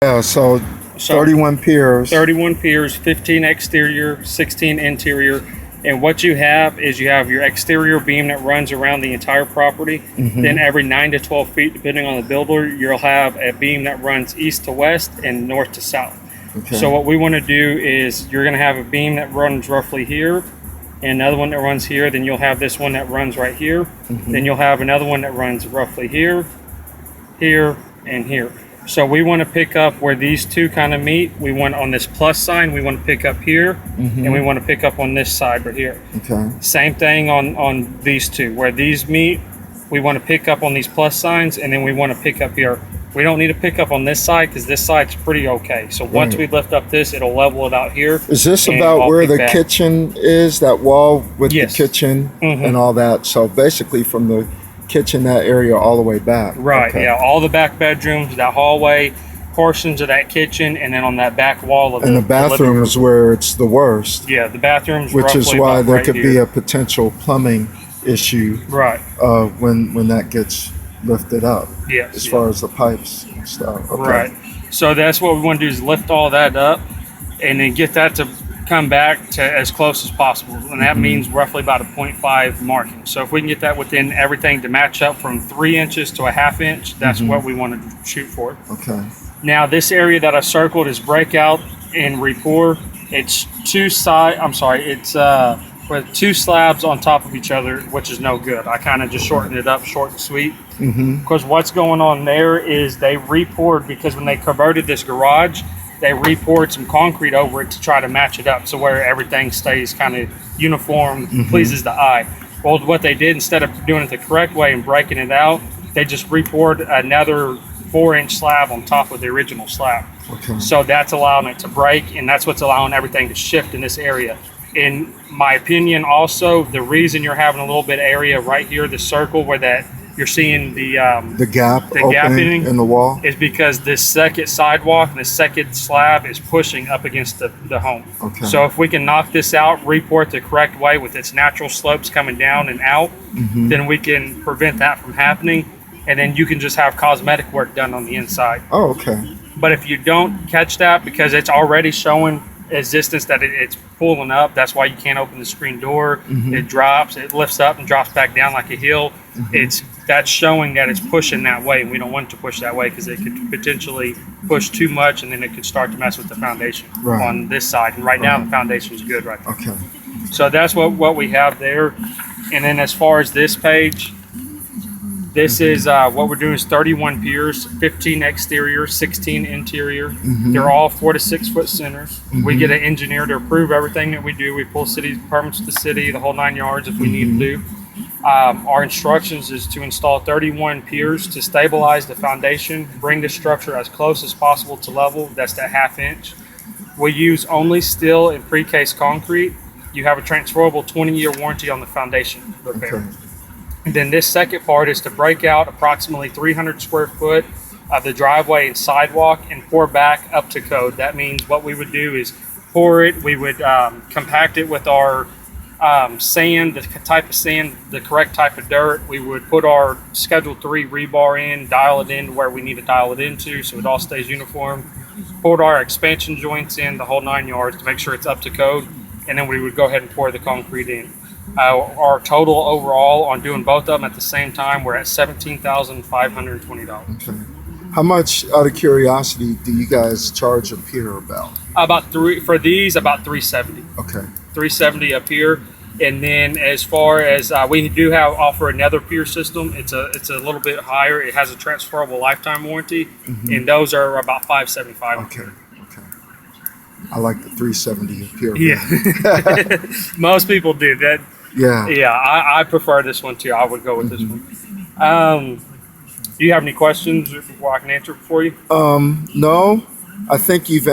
Yeah, so So 31 piers. 31 piers, 15 exterior, 16 interior. And what you have is you have your exterior beam that runs around the entire property. Then every 9 to 12 feet, depending on the builder, you'll have a beam that runs east to west and north to south. Okay. So what we want to do is you're going to have a beam that runs roughly here, and another one that runs here. Then you'll have this one that runs right here. Then you'll have another one that runs roughly here, here, and here. So we want to pick up where these two kind of meet. We want on this plus sign, we want to pick up here, and we want to pick up on this side right here. Okay. Same thing on these two. Where these meet, we want to pick up on these plus signs, and then we want to pick up here. We don't need to pick up on this side because this side's pretty okay. So once we lift up this, it'll level it out here. Is this and about I'll where pick the back. kitchen is, that wall with Yes. the kitchen and all that? So basically from the kitchen, that area all the way back. Right, Okay. yeah. All the back bedrooms, that hallway, portions of that kitchen, and then on that back wall of And the bathroom is where it's the worst, Yeah, the bathroom's which is roughly why about there right could be here. a potential plumbing issue Right, when that gets lifted up, yes. as far as the pipes and stuff. Okay. Right. So that's what we want to do is lift all that up and then get that to come back to as close as possible. And that means roughly about a 0.5 marking. So if we can get that within everything to match up from 3 inches to a half inch, that's what we want to shoot for. Okay. Now this area that I circled is breakout and repour. It's with 2 slabs on top of each other, which is no good. I kind of just shortened it up, short and sweet. Because what's going on there is they repoured, because when they converted this garage, they repoured some concrete over it to try to match it up so where everything stays kind of uniform, pleases the eye. Well, what they did, instead of doing it the correct way and breaking it out, they just repoured another 4-inch slab on top of the original slab. Okay. So that's allowing it to break, and that's what's allowing everything to shift in this area. In my opinion, also, the reason you're having a little bit of area right here, the circle where that you're seeing the gap the opening gapping in the wall. is because this second sidewalk and the second slab is pushing up against the home. Okay. So if we can knock this out, report the correct way with its natural slopes coming down and out, then we can prevent that from happening. And then you can just have cosmetic work done on the inside. Oh, okay. But if you don't catch that, because it's already showing resistance that it's pulling up, that's why you can't open the screen door. It drops, it lifts up and drops back down like a hill. That's showing that it's pushing that way, and we don't want it to push that way because it could potentially push too much, and then it could start to mess with the foundation on this side. And right now the foundation is good right there. Okay. So that's what we have there. And then as far as this page, this is what we're doing is 31 piers, 15 exterior, 16 interior. They're all 4 to 6 foot centers. We get an engineer to approve everything that we do. We pull city permits to the city, the whole 9 yards if we need to do. Our instructions is to install 31 piers to stabilize the foundation, bring the structure as close as possible to level. That's that half inch. We use only steel and pre-cast concrete. You have a transferable 20-year warranty on the foundation repair. Okay. And then this second part is to break out approximately 300 square foot of the driveway and sidewalk and pour back up to code. That means what we would do is pour it, we would compact it with our sand, the type of sand, the correct type of dirt. We would put our Schedule 3 rebar in, dial it in where we need to dial it into so it all stays uniform. Poured our expansion joints in, the whole 9 yards to make sure it's up to code. And then we would go ahead and pour the concrete in. Our total overall on doing both of them at the same time, we're at $17,520. Okay. How much, out of curiosity, do you guys charge a pier about? About $370. Okay. $370 up here. And then as far as we do offer another pier system, it's a little bit higher. It has a transferable lifetime warranty, and those are about $575. Okay. I like the 370 a pier. Yeah, most people do that. Yeah. Yeah, I prefer this one too. I would go with this one. Do you have any questions before I can answer for you? No, I think you've